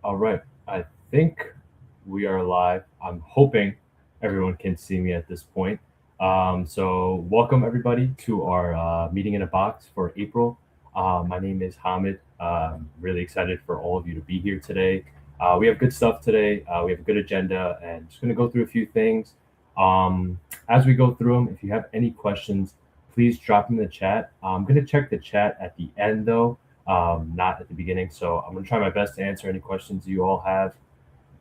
All right. I think we are live. I'm hoping everyone can see me at this point. So, welcome everybody to our meeting in a box for April. My name is Hamid. Really excited for all of you to be here today. We have good stuff today. We have a good agenda, and just going to go through a few things. As we go through them, if you have any questions, please drop them in the chat. I'm going to check the chat at the end though, not at the beginning. So I'm going to try my best to answer any questions you all have.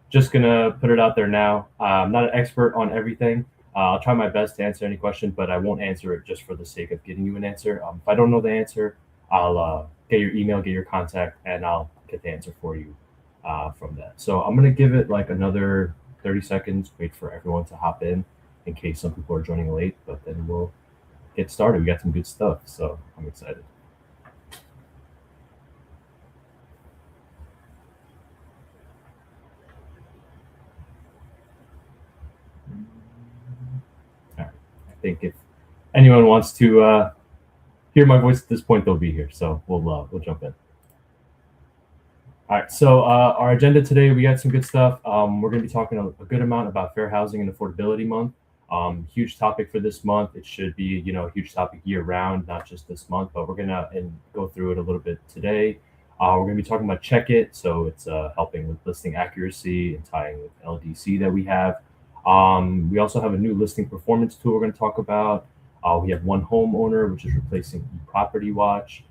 Just going to put it out there now. I'm not an expert on everything. I'll try my best to answer any question, but I won't answer it just for the sake of getting you an answer. If I don't know the answer, I'll get your email, get your contact, and I'll get the answer for you from that. So I'm going to give it like another 30 seconds, wait for everyone to hop in case some people are joining late, but then we'll get started. We got some good stuff, so I'm excited. All right. I think if anyone wants to hear my voice at this point, they'll be here. So we'll jump in. All right. So our agenda today, we got some good stuff. We're going to be talking a good amount about Fair Housing and Affordability Month. Huge topic for this month. It should be, a huge topic year round, not just this month, but we're going to go through it a little bit today. We're going to be talking about CheckIT. So it's helping with listing accuracy and tying with LDC that we have. We also have a new listing performance tool we're going to talk about. We have OneHome Owner, which is replacing eProperty Watch.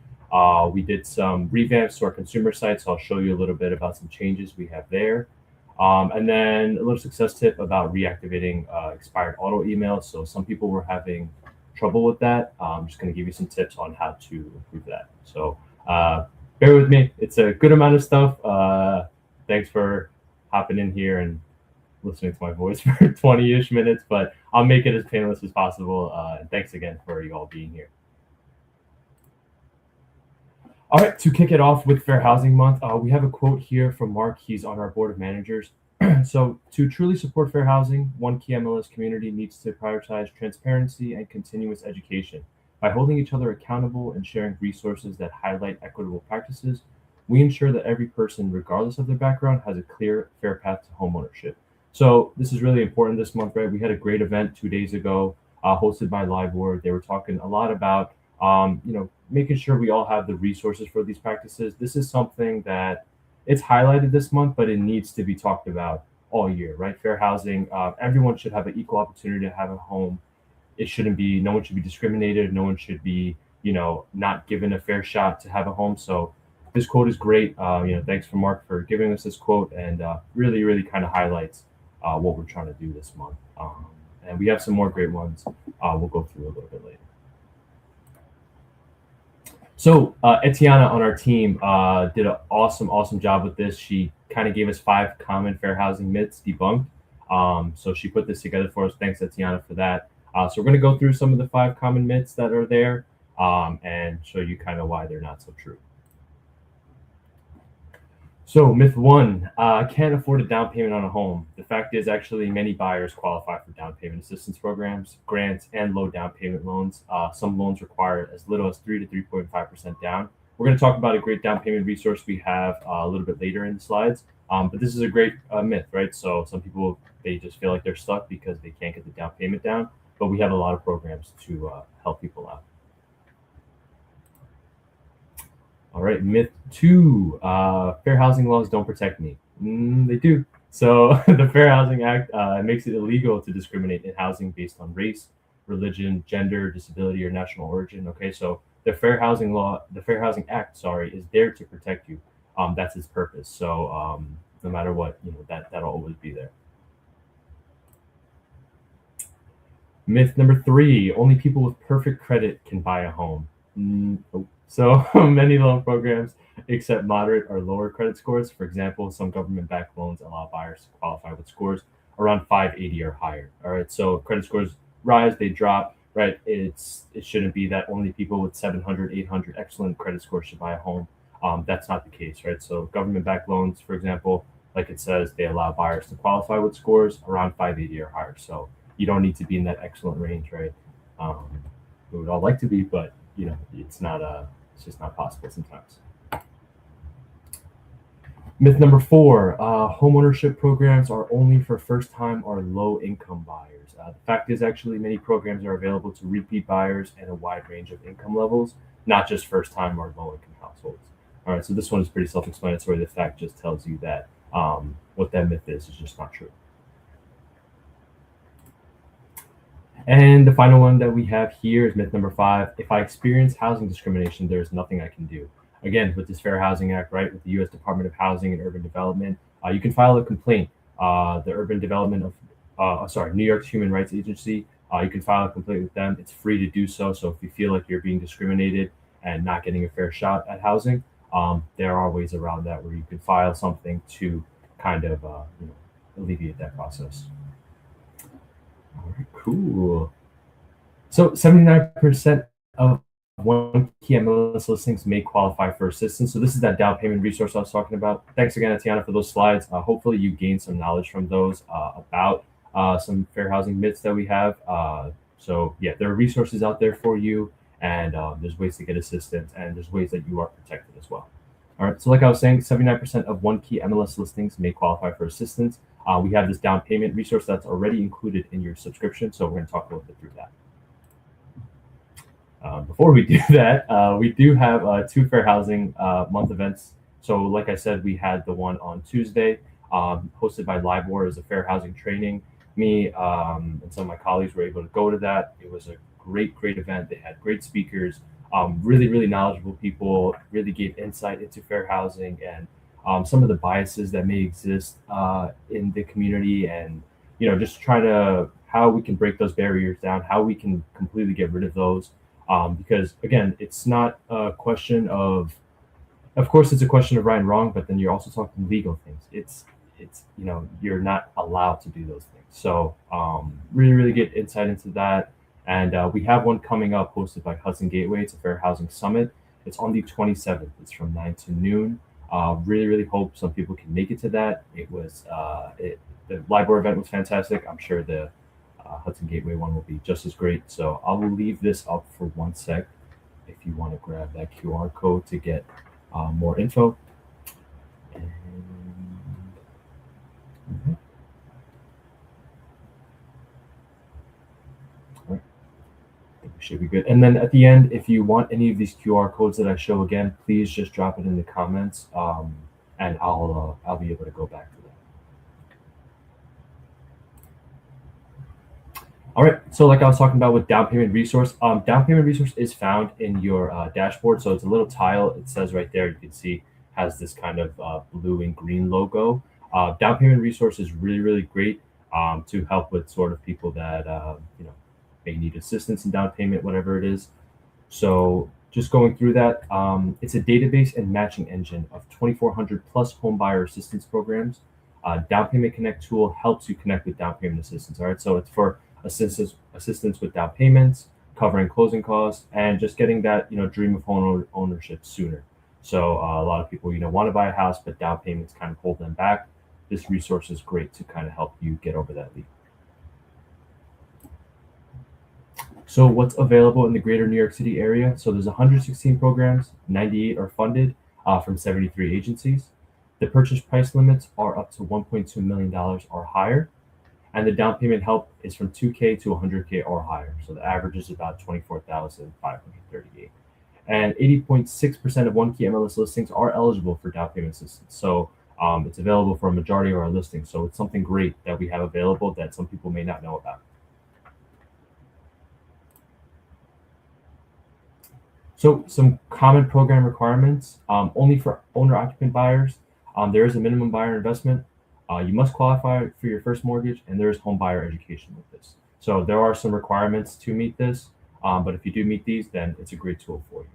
We did some revamps to our consumer site, so I'll show you a little bit about some changes we have there. And then a little success tip about reactivating expired auto emails. So some people were having trouble with that. I'm just going to give you some tips on how to improve that. So bear with me. It's a good amount of stuff. Thanks for hopping in here and listening to my voice for 20-ish minutes, but I'll make it as painless as possible. And thanks again for you all being here. All right, to kick it off with Fair Housing Month, we have a quote here from Mark. He's on our board of managers. So, to truly support fair housing, OneKey MLS community needs to prioritize transparency and continuous education. By holding each other accountable and sharing resources that highlight equitable practices, we ensure that every person, regardless of their background, has a clear, fair path to homeownership. So, this is really important this month, right? We had a great event 2 days ago, hosted by LiveWord. They were talking a lot about making sure we all have the resources for these practices. This is something that it's highlighted this month, but it needs to be talked about all year, right? Fair housing, everyone should have an equal opportunity to have a home. No one should be discriminated. No one should be, not given a fair shot to have a home. So this quote is great. Thanks for Mark for giving us this quote, and really, really kind of highlights what we're trying to do this month. And we have some more great ones we'll go through a little bit later. So Etiana on our team did an awesome job with this. She kind of gave us 5 common fair housing myths debunked. So she put this together for us. Thanks, Etiana, for that. So we're going to go through some of the 5 common myths that are there and show you kind of why they're not so true. So myth 1, I can't afford a down payment on a home. The fact is actually many buyers qualify for down payment assistance programs, grants, and low down payment loans. Some loans require as little as 3 to 3.5% down. We're going to talk about a great down payment resource we have a little bit later in the slides. But this is a great myth, right? So some people, they just feel like they're stuck because they can't get the down payment down. But we have a lot of programs to help people out. All right, myth 2, fair housing laws don't protect me. They do. So the Fair Housing Act makes it illegal to discriminate in housing based on race, religion, gender, disability, or national origin. Okay, so the Fair Housing Act, is there to protect you. That's its purpose. So no matter what, that'll always be there. Myth number 3, only people with perfect credit can buy a home. So many loan programs accept moderate or lower credit scores. For example, some government-backed loans allow buyers to qualify with scores around 580 or higher. All right, so credit scores rise, they drop, right? It shouldn't be that only people with 700, 800 excellent credit scores should buy a home. That's not the case, right? So government-backed loans, for example, like it says, they allow buyers to qualify with scores around 580 or higher. So you don't need to be in that excellent range, right? We would all like to be, but it's just not possible sometimes. Myth number 4, home ownership programs are only for first-time or low-income buyers. The fact is, actually, many programs are available to repeat buyers and a wide range of income levels, not just first-time or low-income households. All right, so this one is pretty self-explanatory. The fact just tells you that what that myth is just not true. And the final one that we have here is myth number 5. If I experience housing discrimination, there's nothing I can do. Again, with this Fair Housing Act, right, with the U.S. Department of Housing and Urban Development, you can file a complaint. The Urban Development of, New York's Human Rights Agency, you can file a complaint with them. It's free to do so. So if you feel like you're being discriminated and not getting a fair shot at housing, there are ways around that where you can file something to kind of alleviate that process. All right, cool. So 79% of OneKey MLS listings may qualify for assistance. So this is that down payment resource I was talking about. Thanks again, Atiana, for those slides. Hopefully you gained some knowledge from those about some fair housing myths that we have. So yeah, there are resources out there for you, and there's ways to get assistance, and there's ways that you are protected as well. All right, so like I was saying, 79% of OneKey MLS listings may qualify for assistance. We have this down payment resource that's already included in your subscription, so we're going to talk a little bit through that. Before we do that, we do have 2 Fair Housing Month events. So like I said, we had the one on Tuesday, hosted by LIBOR as a fair housing training. Me and some of my colleagues were able to go to that. It was a great event. They had great speakers, really knowledgeable people, really gave insight into fair housing and some of the biases that may exist in the community, and just try to how we can break those barriers down, how we can completely get rid of those. Because again, it's not a question of course, it's a question of right and wrong, but then you're also talking legal things. It's you're not allowed to do those things. So really get insight into that. And we have one coming up hosted by Hudson Gateway. It's a Fair Housing Summit. It's on the 27th. It's from 9 to noon. Really hope some people can make it to that. It was the LIBOR event was fantastic. I'm sure the Hudson Gateway one will be just as great. So I will leave this up for 1 sec if you want to grab that QR code to get more info. And, all right. I think we should be good. And then at the end, if you want any of these QR codes that I show again, please just drop it in the comments, and I'll be able to go back to that. All right, so like I was talking about with down payment resource, down payment resource is found in your dashboard. So it's a little tile. It says right there, you can see has this kind of blue and green logo. Down payment resource is really great to help with sort of people that may need assistance in down payment, whatever it is. So just going through that, it's a database and matching engine of 2,400 plus home buyer assistance programs. Down Payment Connect tool helps you connect with down payment assistance. All right, so it's for assistance with down payments, covering closing costs, and just getting that dream of home ownership sooner. So a lot of people want to buy a house, but down payments kind of hold them back. This resource is great to kind of help you get over that leap. So what's available in the greater New York City area? So there's 116 programs, 98 are funded from 73 agencies. The purchase price limits are up to $1.2 million or higher. And the down payment help is from $2K to $100K or higher. So the average is about $24,538. And 80.6% of OneKey MLS listings are eligible for down payment assistance. So it's available for a majority of our listings. So it's something great that we have available that some people may not know about. So some common program requirements, only for owner-occupant buyers. There is a minimum buyer investment. You must qualify for your first mortgage, and there is home buyer education with this. So there are some requirements to meet this, but if you do meet these, then it's a great tool for you.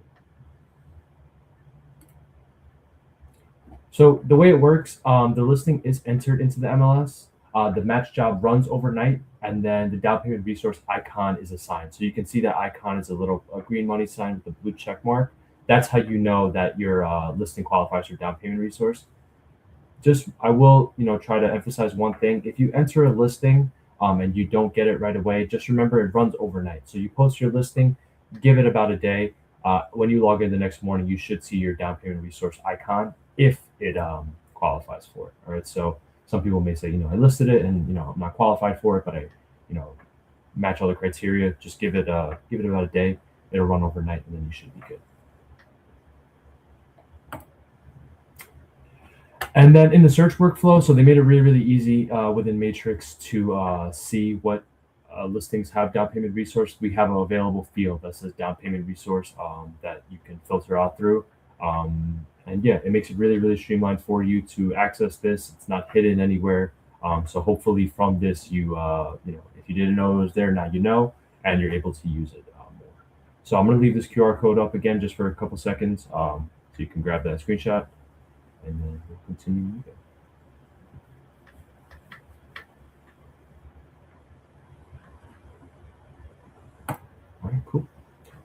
So the way it works, the listing is entered into the MLS. The match job runs overnight, and then the down payment resource icon is assigned. So you can see that icon is a little green money sign with a blue check mark. That's how you know that your listing qualifies for down payment resource. I will try to emphasize one thing. If you enter a listing and you don't get it right away, just remember it runs overnight. So you post your listing, give it about a day. When you log in the next morning, you should see your down payment resource icon if it qualifies for it. All right. So some people may say, I listed it and I'm not qualified for it, but I, match all the criteria. Just give it about a day. It'll run overnight, and then you should be good. And then in the search workflow, so they made it really, really easy within Matrix to see what listings have down payment resource. We have an available field that says down payment resource that you can filter out through. And yeah, it makes it really, really streamlined for you to access this. It's not hidden anywhere. So hopefully from this, if you didn't know it was there, now you know, and you're able to use it more. So I'm going to leave this QR code up again just for a couple seconds so you can grab that screenshot, and then we'll continue moving. All right, cool.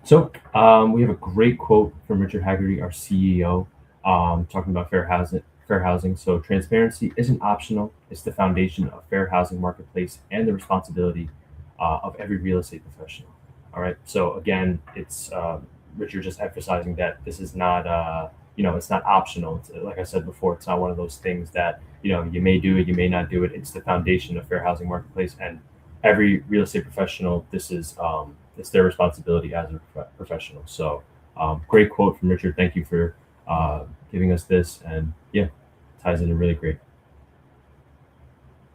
So we have a great quote from Richard Haggerty, our CEO, talking about fair housing. So transparency isn't optional. It's the foundation of fair housing marketplace and the responsibility of every real estate professional. All right. So again, it's Richard just emphasizing that this is not, it's not optional. It's, like I said before, it's not one of those things that, you may do it, you may not do it. It's the foundation of fair housing marketplace, and every real estate professional, this is, it's their responsibility as a professional. So great quote from Richard. Thank you for giving us this, and yeah, ties in really great.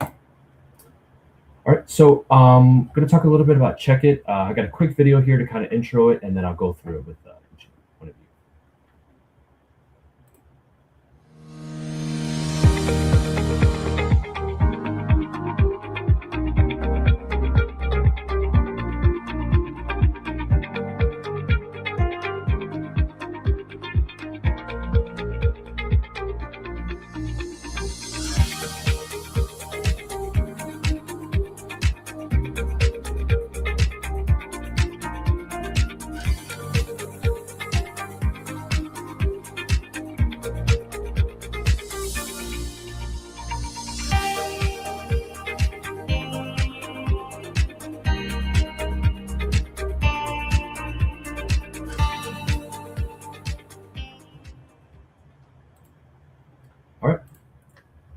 All right, so I'm going to talk a little bit about CheckIT. I got a quick video here to kind of intro it, and then I'll go through it with each one of you.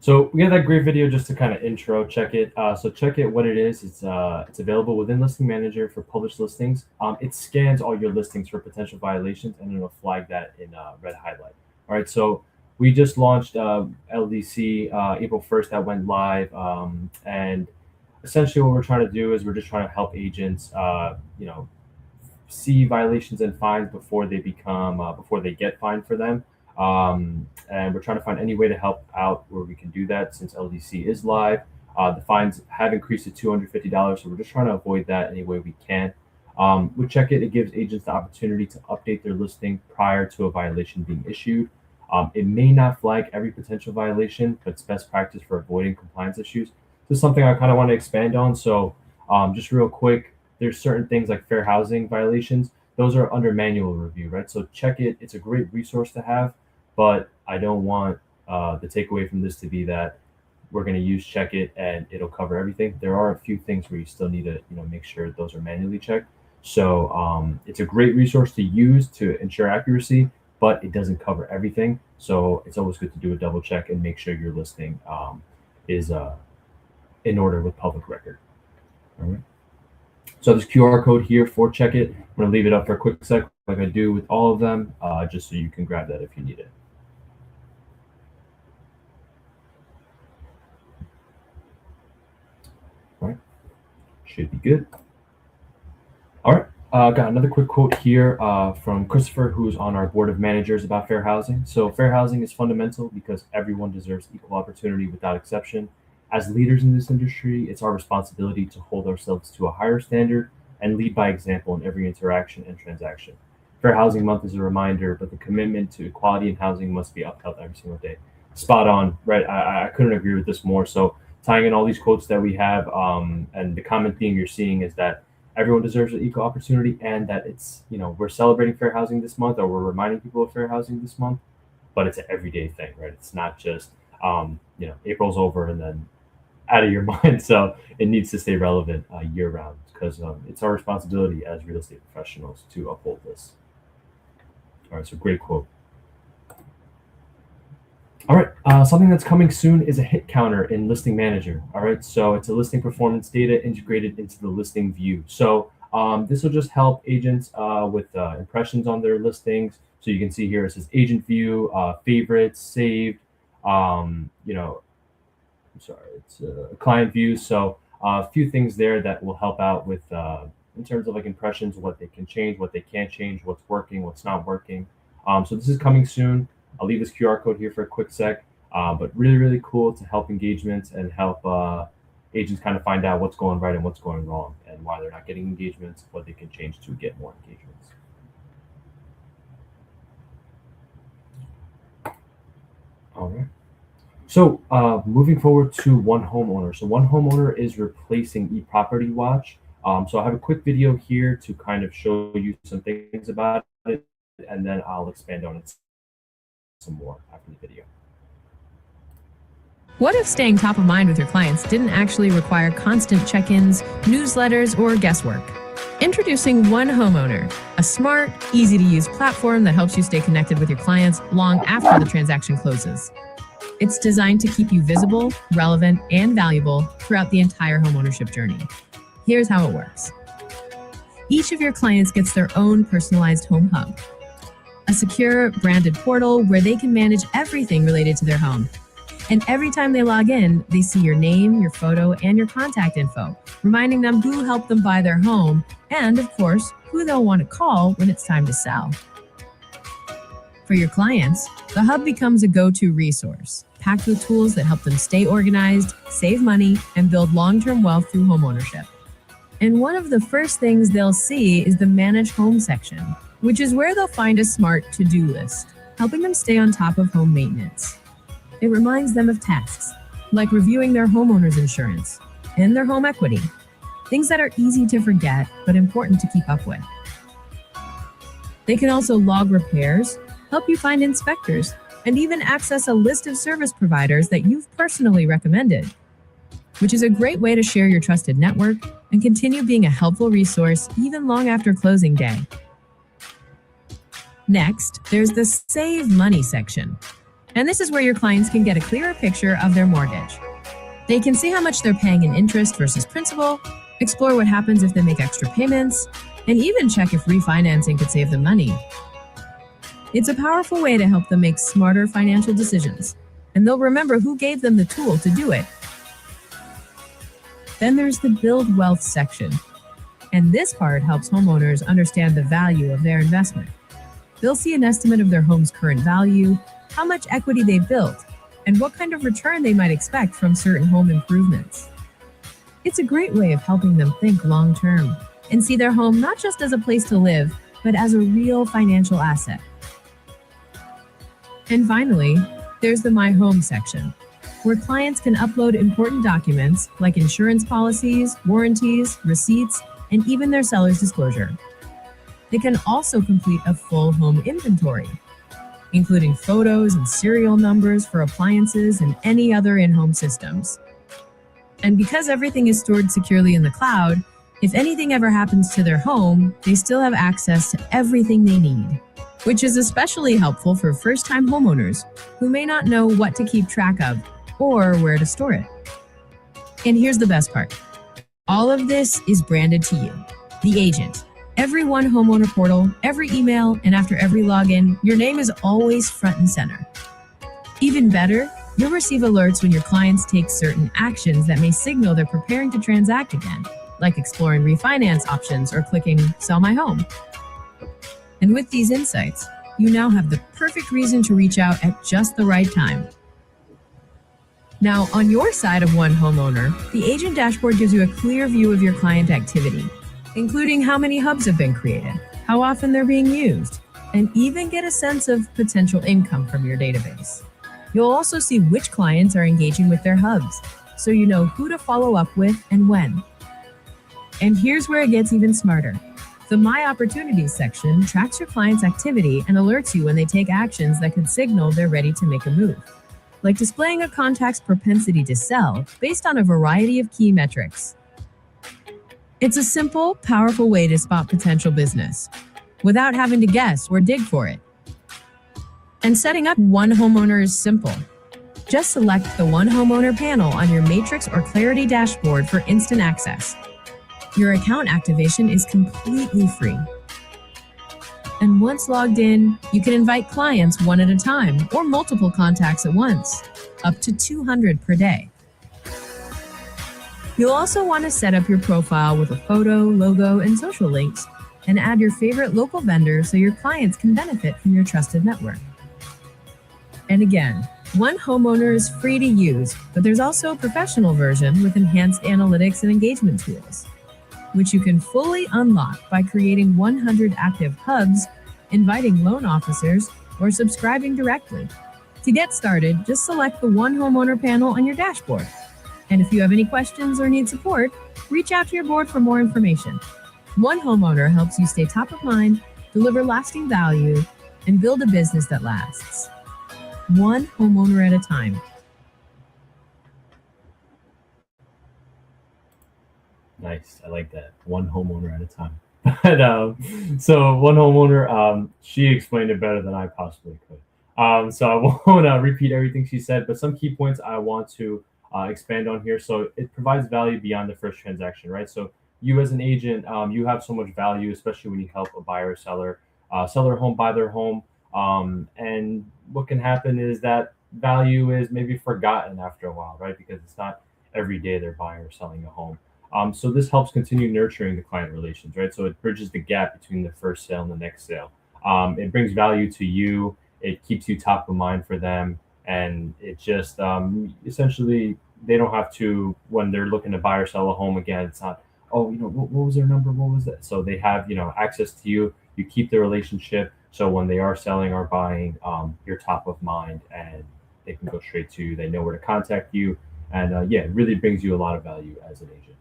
So we have that great video just to kind of intro CheckIT. So CheckIT, what it is, it's available within Listing Manager for published listings. It scans all your listings for potential violations, and it'll flag that in red highlight. All right, so we just launched LDC April 1st. That went live, and essentially what we're trying to do is we're just trying to help agents, see violations and fines before they get fined for them. And we're trying to find any way to help out where we can do that since LDC is live. The fines have increased to $250, so we're just trying to avoid that any way we can. With CheckIT, it gives agents the opportunity to update their listing prior to a violation being issued. It may not flag every potential violation, but it's best practice for avoiding compliance issues. This is something I kind of want to expand on. So just real quick, there's certain things like fair housing violations. Those are under manual review, right? So CheckIT, it's a great resource to have, but I don't want the takeaway from this to be that we're going to use CheckIT and it'll cover everything. There are a few things where you still need to make sure those are manually checked. So it's a great resource to use to ensure accuracy, but it doesn't cover everything. So it's always good to do a double check and make sure your listing is in order with public record. All right. So this QR code here for CheckIT, I'm going to leave it up for a quick sec, like I do with all of them, just so you can grab that if you need it. All right, should be good. All right, got another quick quote here from Christopher, who's on our board of managers about fair housing. So fair housing is fundamental because everyone deserves equal opportunity without exception. As leaders in this industry, it's our responsibility to hold ourselves to a higher standard and lead by example in every interaction and transaction. Fair Housing Month is a reminder, but the commitment to equality in housing must be upheld every single day. Spot on, right? I couldn't agree with this more. So tying in all these quotes that we have, and the common theme you're seeing is that everyone deserves an equal opportunity, and that it's, we're celebrating fair housing this month, or we're reminding people of fair housing this month, but it's an everyday thing, right? It's not just, April's over and then out of your mind. So it needs to stay relevant year round, because it's our responsibility as real estate professionals to uphold this. All right, so great quote. All right, something that's coming soon is a hit counter in Listing Manager. All right, so it's a listing performance data integrated into the listing view. So this will just help agents with impressions on their listings. So you can see here it says agent view, favorites, saved, you know, I'm sorry, it's client view. So a few things there that will help out with in terms of like impressions, what they can change, what they can't change, what's working, what's not working. So this is coming soon. I'll leave this QR code here for a quick sec. But really, really cool to help engagements and help agents kind of find out what's going right and what's going wrong and why they're not getting engagements, what they can change to get more engagements. All right. So moving forward to OneHome Owner. So OneHome Owner is replacing eProperty Watch. So I have a quick video here to kind of show you some things about it, and then I'll expand on it some more after the video. What if staying top of mind with your clients didn't actually require constant check-ins, newsletters, or guesswork? Introducing OneHome Owner, a smart, easy-to-use platform that helps you stay connected with your clients long after the transaction closes. It's designed to keep you visible, relevant, and valuable throughout the entire homeownership journey. Here's how it works. Each of your clients gets their own personalized home hub, a secure, branded portal where they can manage everything related to their home. And every time they log in, they see your name, your photo, and your contact info, reminding them who helped them buy their home, and of course, who they'll want to call when it's time to sell. For your clients, the hub becomes a go-to resource, packed with tools that help them stay organized, save money, and build long-term wealth through homeownership. And one of the first things they'll see is the Manage Home section, which is where they'll find a smart to-do list, helping them stay on top of home maintenance. It reminds them of tasks, like reviewing their homeowner's insurance and their home equity, things that are easy to forget but important to keep up with. They can also log repairs, help you find inspectors, and even access a list of service providers that you've personally recommended, which is a great way to share your trusted network and continue being a helpful resource even long after closing day. Next, there's the Save Money section. And this is where your clients can get a clearer picture of their mortgage. They can see how much they're paying in interest versus principal, explore what happens if they make extra payments, and even check if refinancing could save them money. It's a powerful way to help them make smarter financial decisions, and they'll remember who gave them the tool to do it. Then there's the Build Wealth section, and this part helps homeowners understand the value of their investment. They'll see an estimate of their home's current value, how much equity they built, and what kind of return they might expect from certain home improvements. It's a great way of helping them think long-term and see their home not just as a place to live, but as a real financial asset. And finally, there's the My Home section, where clients can upload important documents like insurance policies, warranties, receipts, and even their seller's disclosure. They can also complete a full home inventory, including photos and serial numbers for appliances and any other in-home systems. And because everything is stored securely in the cloud, if anything ever happens to their home, they still have access to everything they need, which is especially helpful for first-time homeowners who may not know what to keep track of or where to store it. And here's the best part. All of this is branded to you, the agent. Every OneHome Owner portal, every email, and after every login, your name is always front and center. Even better, you'll receive alerts when your clients take certain actions that may signal they're preparing to transact again, like exploring refinance options or clicking Sell My Home. And with these insights, you now have the perfect reason to reach out at just the right time. Now, on your side of OneHome Owner, the agent dashboard gives you a clear view of your client activity, including how many hubs have been created, how often they're being used, and even get a sense of potential income from your database. You'll also see which clients are engaging with their hubs, so you know who to follow up with and when. And here's where it gets even smarter. The My Opportunities section tracks your client's activity and alerts you when they take actions that could signal they're ready to make a move, like displaying a contact's propensity to sell based on a variety of key metrics. It's a simple, powerful way to spot potential business without having to guess or dig for it. And setting up OneHome Owner is simple. Just select the OneHome Owner panel on your Matrix or Clarity dashboard for instant access. Your account activation is completely free. And once logged in, you can invite clients one at a time or multiple contacts at once, up to 200 per day. You'll also want to set up your profile with a photo, logo, and social links, and add your favorite local vendors so your clients can benefit from your trusted network. And again, OneHome Owner is free to use, but there's also a professional version with enhanced analytics and engagement tools, which you can fully unlock by creating 100 active hubs, inviting loan officers, or subscribing directly. To get started, just select the OneHome Owner panel on your dashboard. And if you have any questions or need support, reach out to your board for more information. OneHome Owner helps you stay top of mind, deliver lasting value, and build a business that lasts. One homeowner at a time. Nice. I like that. One homeowner at a time. But so one homeowner, she explained it better than I possibly could. So I won't repeat everything she said, but some key points I want to expand on here. So it provides value beyond the first transaction, right? So you as an agent, you have so much value, especially when you help a buyer or seller sell their home, buy their home. And what can happen is that value is maybe forgotten after a while, right? Because it's not every day they're buying or selling a home. So this helps continue nurturing the client relations, right? So it bridges the gap between the first sale and the next sale. It brings value to you. It keeps you top of mind for them. And it just essentially, they don't have to, when they're looking to buy or sell a home again, it's not, oh, what was their number? What was that? So they have, access to you. You keep the relationship. So when they are selling or buying, you're top of mind and they can go straight to you. They know where to contact you. And it really brings you a lot of value as an agent.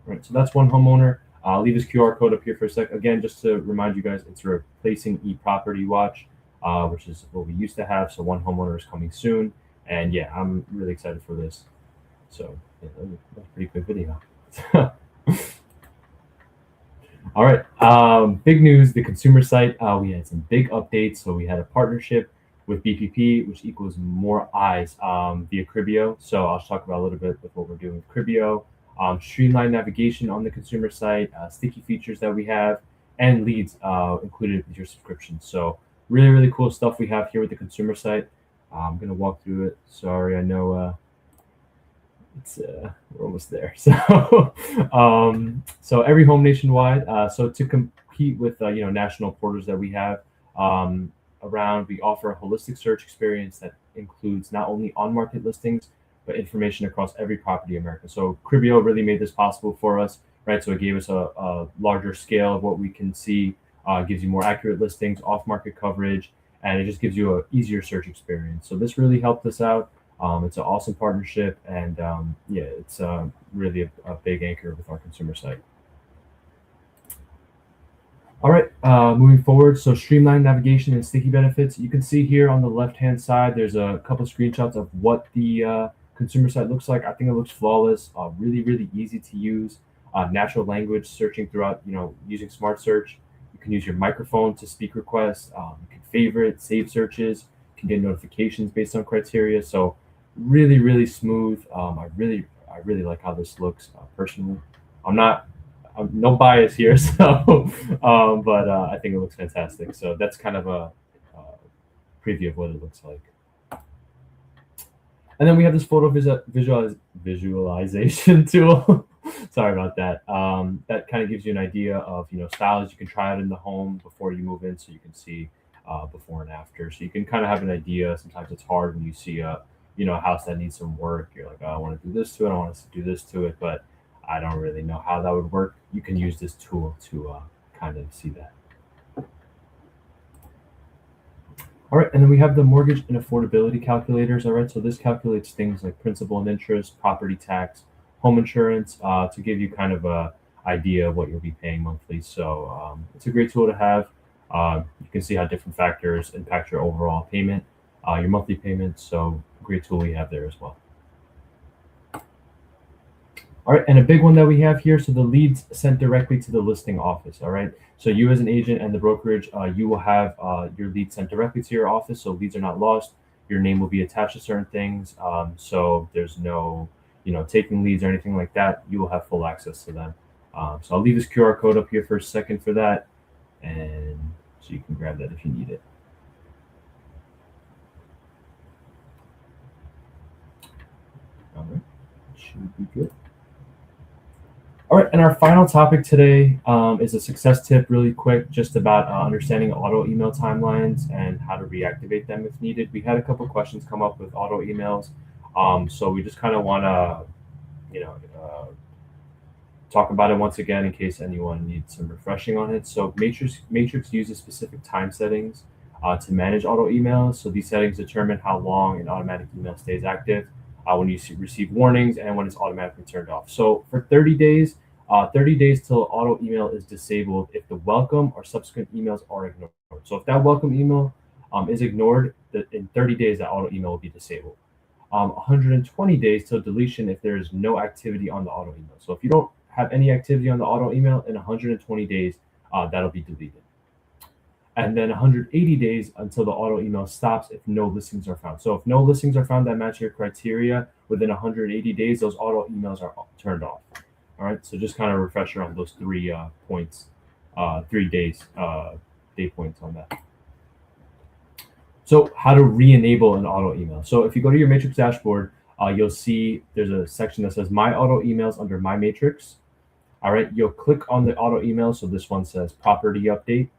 Right, so that's one homeowner. I'll leave this QR code up here for a sec. Again, just to remind you guys, it's replacing eProperty Watch, which is what we used to have. So one homeowner is coming soon. And I'm really excited for this. So that's a pretty quick video. All right, big news, the consumer site. We had some big updates. So we had a partnership with BPP, which equals more eyes via Cribio. So I'll talk about a little bit with what we're doing with Cribio. Streamlined navigation on the consumer site, sticky features that we have, and leads included with your subscription. So really, really cool stuff we have here with the consumer site. I'm going to walk through it. Sorry, I know we're almost there. So so every home nationwide. So to compete with national portals that we have around, we offer a holistic search experience that includes not only on-market listings, but information across every property in America. So Cribio really made this possible for us, right? So it gave us a larger scale of what we can see, gives you more accurate listings, off-market coverage, and it just gives you an easier search experience. So this really helped us out. It's an awesome partnership, and it's really a big anchor with our consumer site. All right, moving forward, so streamlined navigation and sticky benefits. You can see here on the left-hand side, there's a couple of screenshots of what the consumer site looks like. I think it looks flawless, really, really easy to use. Natural language searching throughout, using smart search. You can use your microphone to speak requests. You can favorite, save searches. You can get notifications based on criteria. So really, really smooth. I really like how this looks personally. I'm no bias here, so but I think it looks fantastic. So that's kind of a preview of what it looks like. And then we have this photo visualization tool. Sorry about that. That kind of gives you an idea of styles you can try out in the home before you move in, so you can see before and after. So you can kind of have an idea. Sometimes it's hard when you see a house that needs some work. You're like, oh, I want to do this to it. I want to do this to it, but I don't really know how that would work. You can use this tool to kind of see that. All right, and then we have the mortgage and affordability calculators. All right, so this calculates things like principal and interest, property tax, home insurance, to give you kind of a idea of what you'll be paying monthly. So it's a great tool to have. You can see how different factors impact your overall payment, your monthly payment. So great tool we have there as well. All right, and a big one that we have here, so the leads sent directly to the listing office. All right, so you as an agent and the brokerage, you will have your leads sent directly to your office, so leads are not lost. your name will be attached to certain things. So there's no, taking leads or anything like that. You will have full access to them. So I'll leave this QR code up here for a second for that, and so you can grab that if you need it. All right, should be good. All right, and our final topic today is a success tip, really quick, just about understanding auto email timelines and how to reactivate them if needed. We had a couple questions come up with auto emails, so we just kind of want to, talk about it once again in case anyone needs some refreshing on it. So Matrix uses specific time settings to manage auto emails. So these settings determine how long an automatic email stays active, when you receive warnings, and when it's automatically turned off. So for 30 days, 30 days till auto email is disabled if the welcome or subsequent emails are ignored. So if that welcome email is ignored, in 30 days that auto email will be disabled. 120 days till deletion if there is no activity on the auto email. So if you don't have any activity on the auto email in 120 days, that'll be deleted. And then 180 days until the auto email stops if no listings are found. So if no listings are found that match your criteria within 180 days, those auto emails are turned off. All right, so just kind of a refresher on those 3 points, 3 days, day points on that. So how to re-enable an auto email. So if you go to your Matrix dashboard, you'll see there's a section that says My Auto Emails under My Matrix. All right, you'll click on the auto email. So this one says Property Update.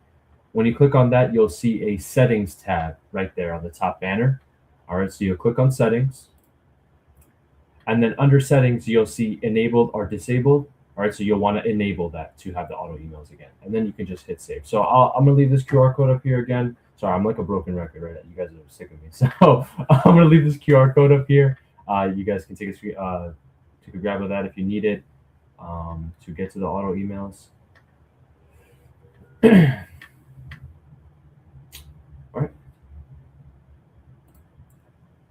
When you click on that, you'll see a Settings tab right there on the top banner. All right, so you'll click on Settings. And then under Settings, you'll see Enabled or Disabled. All right, so you'll want to enable that to have the auto emails again. And then you can just hit Save. So I'm going to leave this QR code up here again. Sorry, I'm like a broken record, right? You guys are sick of me. So I'm going to leave this QR code up here. You guys can take a grab of that if you need it to get to the auto emails. All right.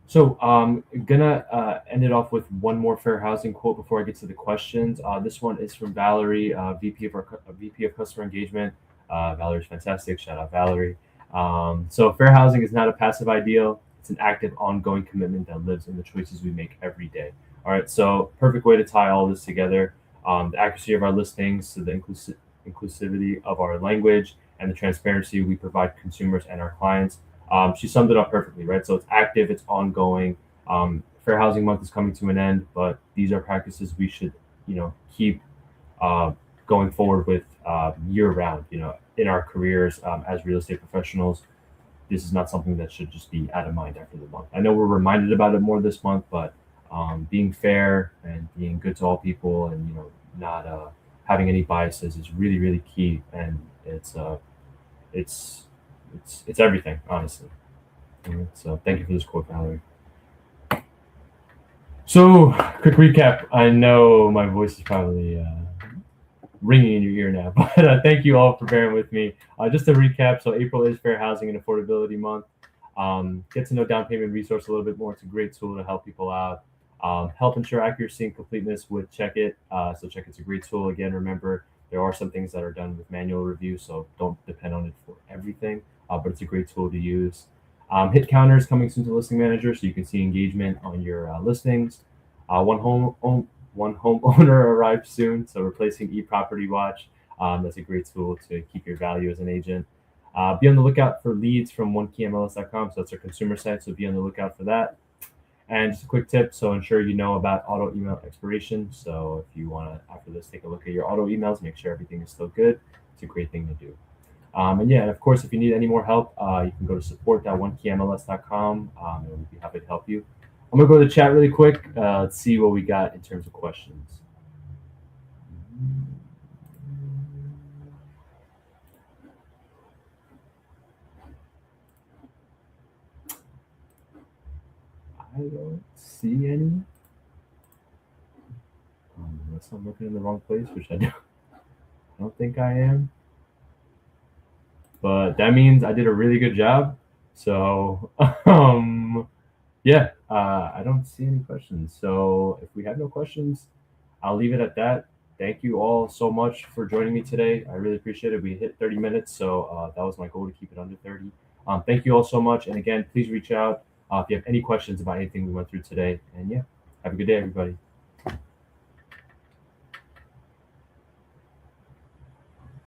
So I'm gonna end it off with one more fair housing quote before I get to the questions. This one is from Valerie, VP of Customer Engagement. Valerie's fantastic. Shout out Valerie. So fair housing is not a passive ideal. It's an active, ongoing commitment that lives in the choices we make every day. All right. So perfect way to tie all this together. The accuracy of our listings, to the inclusivity of our language, and the transparency we provide consumers and our clients. She summed it up perfectly, right? So it's active, it's ongoing. Fair Housing Month is coming to an end, but these are practices we should, keep going forward with year round, in our careers as real estate professionals. This is not something that should just be out of mind after the month. I know we're reminded about it more this month, but being fair and being good to all people and, not having any biases is really, really key. And it's everything, honestly. So thank you for this quote, Valerie. So quick recap. I know my voice is probably ringing in your ear now, but thank you all for bearing with me. Just to recap, so April is Fair Housing and Affordability Month. Get to know down payment resource a little bit more. It's a great tool to help people out. Help ensure accuracy and completeness with CheckIT. So CheckIT's a great tool. Again, remember, there are some things that are done with manual review, so don't depend on it for everything, but it's a great tool to use. Hit counters coming soon to Listing Manager, so you can see engagement on your listings. OneHome Owner arrived soon, so replacing eProperty Watch. That's a great tool to keep your value as an agent. Be on the lookout for leads from OneKeyMLS.com, so that's our consumer site, so be on the lookout for that. And just a quick tip, so ensure you know about auto email expiration. So if you want to, after this, take a look at your auto emails, make sure everything is still good. It's a great thing to do. And of course, if you need any more help, you can go to support.OneKeyMLS.com, and we'll be happy to help you. I'm going to go to the chat really quick. Let's see what we got in terms of questions. I don't see any. Unless I'm looking in the wrong place, which I don't think I am. But that means I did a really good job. So, I don't see any questions. So if we have no questions, I'll leave it at that. Thank you all so much for joining me today. I really appreciate it. We hit 30 minutes, so that was my goal, to keep it under 30. Thank you all so much. And again, please reach out if you have any questions about anything we went through today. And yeah, have a good day, everybody.